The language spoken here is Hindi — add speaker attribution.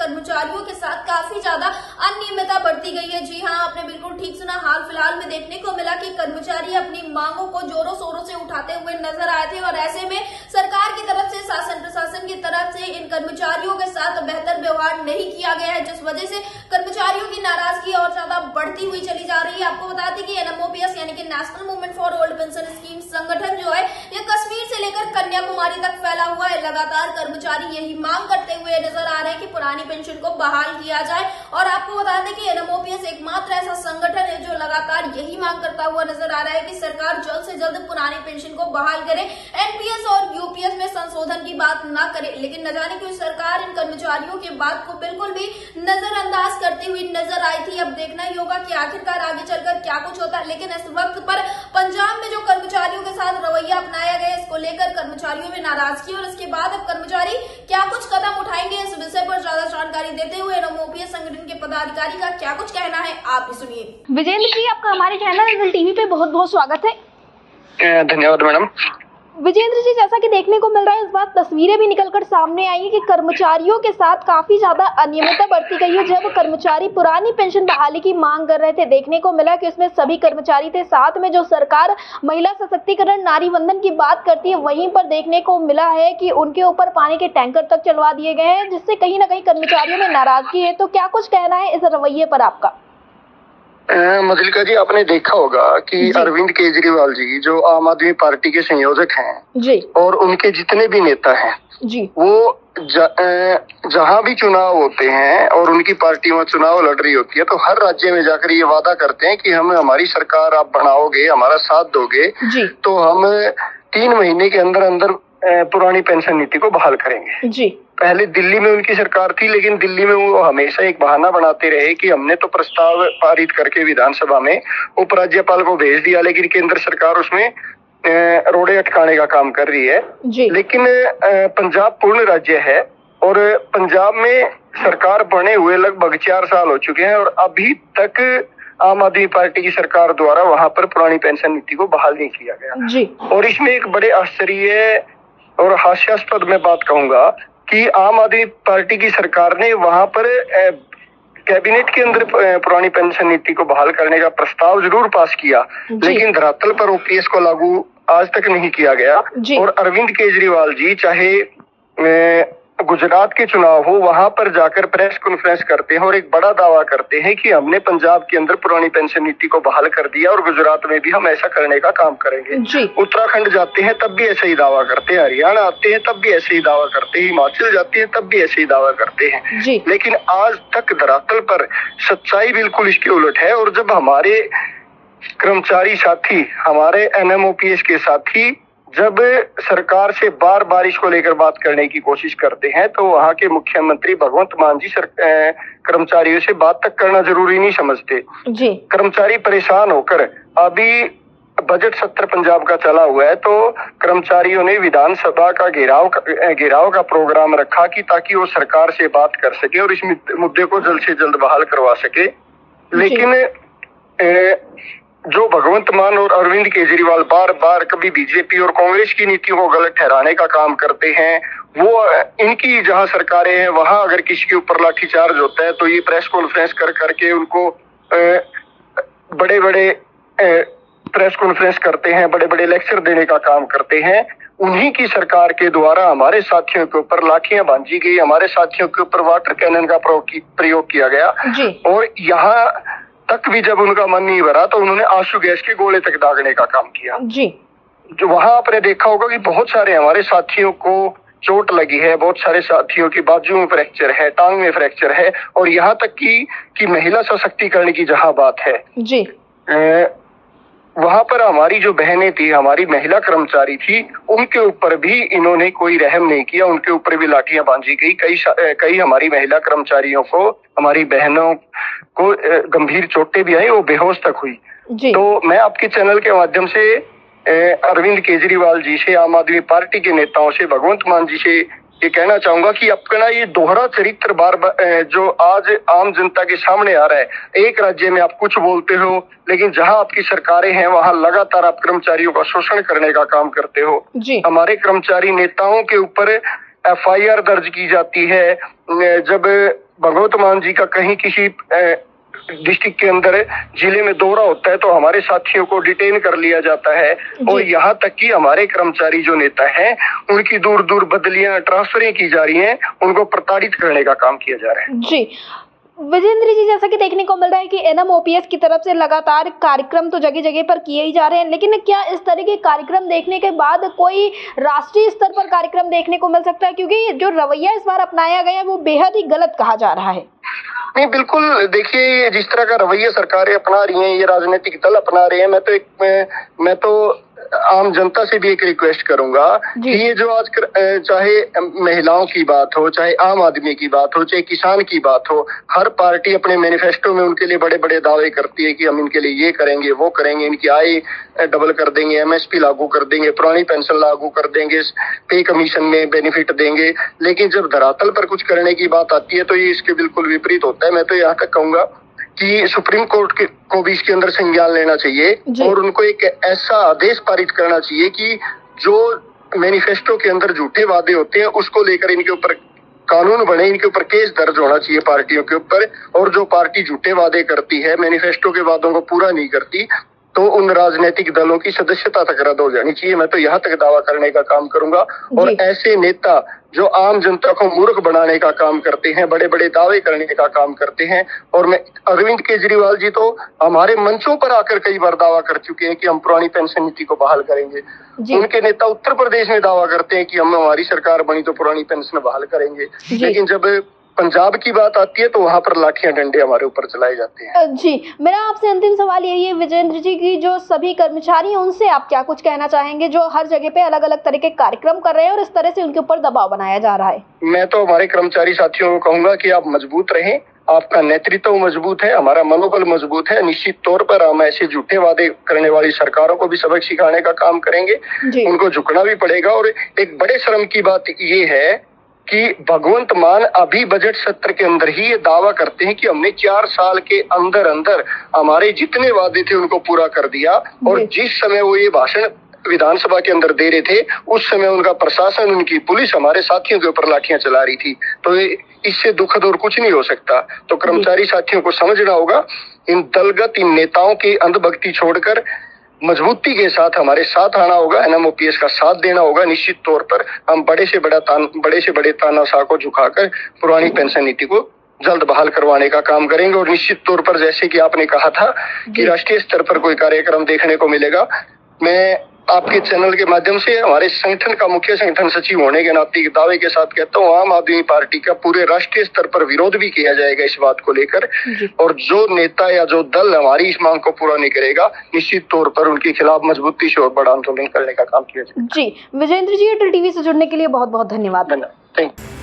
Speaker 1: कर्मचारियों के साथ काफी ज्यादा अनियमितता बढ़ती गई है। जी हाँ, आपने बिल्कुल ठीक सुना। हाल फिलहाल में देखने को मिला कि कर्मचारी अपनी मांगों को जोरों शोरों से उठाते हुए नजर आए थे और ऐसे में सरकार की तरफ से, शासन प्रशासन की तरफ से इन कर्मचारियों के साथ बेहतर व्यवहार नहीं किया गया है, जिस वजह से कर्मचारियों की नाराजगी और ज्यादा बढ़ती हुई चली जा रही है। आपको बता दें कि एनएमओपीएस यानी कि national movement for old pension scheme संगठन जो है ये कश्मीर से लेकर कन्याकुमारी तक फैला हुआ है। लगातार कर्मचारी यही मांग करते हुए नजर आ रहे हैं कि पुरानी पेंशन को बहाल किया जाए। और आपको बता दें कि एनएमओपीएस एकमात्र ऐसा संगठन है जो लगातार यही मांग करता हुआ नजर आ रहा है कि सरकार जल्द से जल्द पुरानी पेंशन को बहाल करे, एनपीएस और यूपीएस में संशोधन की बात न करे। लेकिन न जाने क्यों सरकार इन कर्मचारियों की बात को बिल्कुल भी नजरअंदाज करती हुई नजर आई थी। अब देखना ही होगा कि आखिरकार आगे चलकर क्या कुछ होता है। लेकिन इस वक्त पर पंजाब में जो कर्मचारियों के साथ रवैया अपनाया गया, इसको लेकर कर्मचारियों में नाराजगी और इसके बाद अब कर्मचारी क्या कुछ कदम उठाएंगे, इस विषय पर ज्यादा जानकारी देते हुए एनएमओपीएस संगठन के पदाधिकारी का क्या कुछ कहना है, आप भी सुनिए।
Speaker 2: विजेंद्र जी, आपका हमारे चैनल एंगल टीवी पे बहुत बहुत स्वागत है।
Speaker 3: धन्यवाद मैडम।
Speaker 2: विजेंद्र जी, जैसा कि देखने को मिल रहा है, इस बार तस्वीरें भी निकलकर सामने आई है कि कर्मचारियों के साथ काफी ज्यादा अनियमितता बढ़ती गई है। जब कर्मचारी पुरानी पेंशन बहाली की मांग कर रहे थे, देखने को मिला कि उसमें सभी कर्मचारी थे। साथ में जो सरकार महिला सशक्तिकरण नारी वंदन की बात करती है, वहीं पर देखने को मिला है कि उनके ऊपर पानी के टैंकर तक चलवा दिए गए हैं, जिससे कहीं ना कहीं कर्मचारियों में नाराजगी है। तो क्या कुछ कहना है इस रवैये पर आपका?
Speaker 3: मधुलिका जी, आपने देखा होगा कि अरविंद केजरीवाल जी जो आम आदमी पार्टी के संयोजक हैं
Speaker 2: जी, और
Speaker 3: उनके जितने भी नेता हैं
Speaker 2: जी,
Speaker 3: वो जहां भी चुनाव होते हैं और उनकी पार्टी में चुनाव लड़ रही होती है तो हर राज्य में जाकर ये वादा करते हैं कि हम हमारी सरकार आप बनाओगे, हमारा साथ दोगे
Speaker 2: जी,
Speaker 3: तो हम 3 महीने के अंदर अंदर पुरानी पेंशन नीति को बहाल करेंगे।
Speaker 2: जी,
Speaker 3: पहले दिल्ली में उनकी सरकार थी, लेकिन दिल्ली में वो हमेशा एक बहाना बनाते रहे कि हमने तो प्रस्ताव पारित करके विधानसभा में उपराज्यपाल को भेज दिया, लेकिन केंद्र सरकार उसमें रोड़े अटकाने का काम कर रही है। लेकिन पंजाब पूर्ण राज्य है और पंजाब में सरकार बने हुए लगभग 4 साल हो चुके हैं और अभी तक आम आदमी पार्टी की सरकार द्वारा वहां पर पुरानी पेंशन नीति को बहाल नहीं किया गया
Speaker 2: जी।
Speaker 3: और इसमें एक बड़े आश्चर्य और हास्यास्पद मैं बात कहूंगा कि आम आदमी पार्टी की सरकार ने वहां पर कैबिनेट के अंदर पुरानी पेंशन नीति को बहाल करने का प्रस्ताव जरूर पास किया, लेकिन धरातल पर ओपीएस को लागू आज तक नहीं किया गया। और अरविंद केजरीवाल जी चाहे गुजरात के चुनाव हो, वहां पर जाकर प्रेस कॉन्फ्रेंस करते हैं और एक बड़ा दावा करते हैं कि हमने पंजाब के अंदर पुरानी पेंशन नीति को बहाल कर दिया और गुजरात में भी हम ऐसा करने का काम करेंगे। उत्तराखंड जाते हैं तब भी ऐसे ही दावा करते हैं, हरियाणा आते हैं तब भी ऐसे ही दावा करते हैं, हिमाचल जाते हैं तब भी ऐसे ही दावा करते हैं। लेकिन आज तक धरातल पर सच्चाई बिल्कुल इसके उलट है। और जब हमारे कर्मचारी साथी, हमारे एनएमओपीएस के साथी जब सरकार से बार बार इसको लेकर बात करने की कोशिश करते हैं तो वहां के मुख्यमंत्री भगवंत मान जी कर्मचारियों से बात तक करना जरूरी नहीं समझते। कर्मचारी परेशान होकर, अभी बजट सत्र पंजाब का चला हुआ है तो कर्मचारियों ने विधानसभा का घेराव का प्रोग्राम रखा कि ताकि वो सरकार से बात कर सके और इस मुद्दे को जल्द से जल्द बहाल करवा सके। लेकिन जो भगवंत मान और अरविंद केजरीवाल बार बार कभी बीजेपी और कांग्रेस की नीतियों को गलत ठहराने का काम करते हैं, वो इनकी जहां सरकारें हैं वहां अगर किसी के ऊपर लाठीचार्ज होता है तो ये प्रेस कॉन्फ्रेंस कर करके उनको बड़े बड़े प्रेस कॉन्फ्रेंस करते हैं, बड़े बड़े लेक्चर देने का काम करते हैं। उन्हीं की सरकार के द्वारा हमारे साथियों के ऊपर लाठियां बांधी गई, हमारे साथियों के ऊपर वाटर कैनन का प्रयोग किया गया और यहाँ तक भी जब उनका मन नहीं भरा तो उन्होंने आंसू गैस के गोले तक दागने का काम किया। जो वहां आपने देखा होगा कि बहुत सारे हमारे साथियों को चोट लगी है, बहुत सारे साथियों की बाजू में फ्रैक्चर है, टांग में फ्रैक्चर है और यहाँ तक कि महिला सशक्तिकरण की जहां बात है वहां पर हमारी जो बहनें थी, हमारी महिला कर्मचारी थी, उनके ऊपर भी इन्होंने कोई रहम नहीं किया, उनके ऊपर भी लाठियां बांधी गई। कई हमारी महिला कर्मचारियों को, हमारी बहनों को गंभीर चोटें भी आई, वो बेहोश तक हुई। तो मैं आपके चैनल के माध्यम से अरविंद केजरीवाल जी से, आम आदमी पार्टी के नेताओं से, भगवंत मान जी से ये कहना चाहूंगा कि अपना ये दोहरा चरित्र बार बार जो आज आम जनता के सामने आ रहा है, एक राज्य में आप कुछ बोलते हो लेकिन जहां आपकी सरकारें हैं वहां लगातार आप कर्मचारियों का शोषण करने का काम करते हो। हमारे कर्मचारी नेताओं के ऊपर एफआईआर दर्ज की जाती है, जब भगवंत मान जी का कहीं किसी डिस्ट्रिक्ट के अंदर जिले में दौरा होता है तो हमारे साथियों को डिटेन कर लिया जाता है और यहाँ तक कि हमारे कर्मचारी जो नेता हैं उनकी दूर दूर बदलियां ट्रांसफरें की जा रही हैं, उनको प्रताड़ित करने का काम किया जा रहा है।
Speaker 2: जी विजेंद्र जी, जैसा कि देखने को मिल रहा है कि एनएमओपीएस की तरफ से लगातार कार्यक्रम तो जगह जगह पर किए ही जा रहे हैं, लेकिन क्या इस तरह के कार्यक्रम देखने के बाद कोई राष्ट्रीय स्तर पर कार्यक्रम देखने को मिल सकता है? क्योंकि जो रवैया इस बार अपनाया गया है वो बेहद ही गलत कहा जा रहा है।
Speaker 3: नहीं, बिल्कुल देखिए, जिस तरह का रवैया सरकारें अपना रही हैं, ये राजनीतिक दल अपना रहे हैं, मैं तो आम जनता से भी एक रिक्वेस्ट करूंगा कि ये जो आज चाहे महिलाओं की बात हो, चाहे आम आदमी की बात हो, चाहे किसान की बात हो, हर पार्टी अपने मैनिफेस्टो में उनके लिए बड़े बड़े दावे करती है कि हम इनके लिए ये करेंगे, वो करेंगे, इनकी आय डबल कर देंगे, एमएसपी लागू कर देंगे, पुरानी पेंशन लागू कर देंगे, पे कमीशन में बेनिफिट देंगे। लेकिन जब धरातल पर कुछ करने की बात आती है तो ये इसके बिल्कुल विपरीत होता है। मैं तो यहाँ तक कहूंगा कि सुप्रीम कोर्ट को भी इसके अंदर संज्ञान लेना चाहिए और उनको एक ऐसा आदेश पारित करना चाहिए कि जो मैनिफेस्टो के अंदर झूठे वादे होते हैं उसको लेकर इनके ऊपर कानून बने, इनके ऊपर केस दर्ज होना चाहिए पार्टियों के ऊपर। और जो पार्टी झूठे वादे करती है, मैनिफेस्टो के वादों को पूरा नहीं करती, तो उन राजनीतिक दलों की सदस्यता तक रद्द हो जानी चाहिए। मैं तो यहाँ तक दावा करने का काम करूंगा। और ऐसे नेता जो आम जनता को मूर्ख बनाने का काम करते हैं, बड़े बड़े दावे करने का काम करते हैं, और मैं अरविंद केजरीवाल जी तो हमारे मंचों पर आकर कई बार दावा कर चुके हैं कि हम पुरानी पेंशन नीति को बहाल करेंगे। उनके नेता उत्तर प्रदेश में दावा करते हैं कि हम हमारी सरकार बनी तो पुरानी पेंशन बहाल करेंगे, लेकिन जब पंजाब की बात आती है तो वहां पर लाठियां डंडे हमारे ऊपर चलाए जाते हैं।
Speaker 2: जी, मेरा आपसे अंतिम सवाल यही है विजेंद्र जी की जो सभी कर्मचारी हैं उनसे आप क्या कुछ कहना चाहेंगे जो हर जगह पे अलग अलग तरह के कार्यक्रम कर रहे हैं और इस तरह से उनके ऊपर दबाव बनाया जा रहा है? मैं
Speaker 3: तो हमारे कर्मचारी साथियों को कहूंगा कि आप मजबूत रहें, आपका नेतृत्व मजबूत है, हमारा मनोबल मजबूत है। निश्चित तौर पर हम ऐसे झूठे वादे करने वाली सरकारों को भी सबक सिखाने का काम करेंगे, उनको झुकना भी पड़ेगा। और एक बड़े शर्म की बात ये है कि भगवंत मान अभी बजट सत्र के अंदर ही ये दावा करते हैं कि हमने 4 साल के अंदर अंदर हमारे जितने वादे थे उनको पूरा कर दिया। और जिस समय वो ये भाषण विधानसभा के अंदर दे रहे थे उस समय उनका प्रशासन, उनकी पुलिस हमारे साथियों के ऊपर लाठियां चला रही थी। तो इससे दुखद और कुछ नहीं हो सकता। तो कर्मचारी साथियों को समझना होगा, इन दलगत इन नेताओं की अंधभक्ति छोड़कर मजबूती के साथ हमारे साथ आना होगा, एनएमओपीएस का साथ देना होगा। निश्चित तौर पर हम बड़े से बड़े तानाशाह को झुकाकर पुरानी पेंशन नीति को जल्द बहाल करवाने का काम करेंगे। और निश्चित तौर पर जैसे कि आपने कहा था कि राष्ट्रीय स्तर पर कोई कार्यक्रम देखने को मिलेगा, मैं आपके चैनल के माध्यम से हमारे संगठन का मुख्य संगठन सचिव होने के नाते दावे के साथ कहता हूँ, आम आदमी पार्टी का पूरे राष्ट्रीय स्तर पर विरोध भी किया जाएगा इस बात को लेकर। और जो नेता या जो दल हमारी इस मांग को पूरा नहीं करेगा, निश्चित तौर पर उनके खिलाफ मजबूती से और बड़ा आंदोलन करने का काम किया जाएगा।
Speaker 2: जी, विजेंद्र जी, एयरटेल टीवी से जुड़ने के लिए बहुत बहुत धन्यवाद।
Speaker 3: Thank you.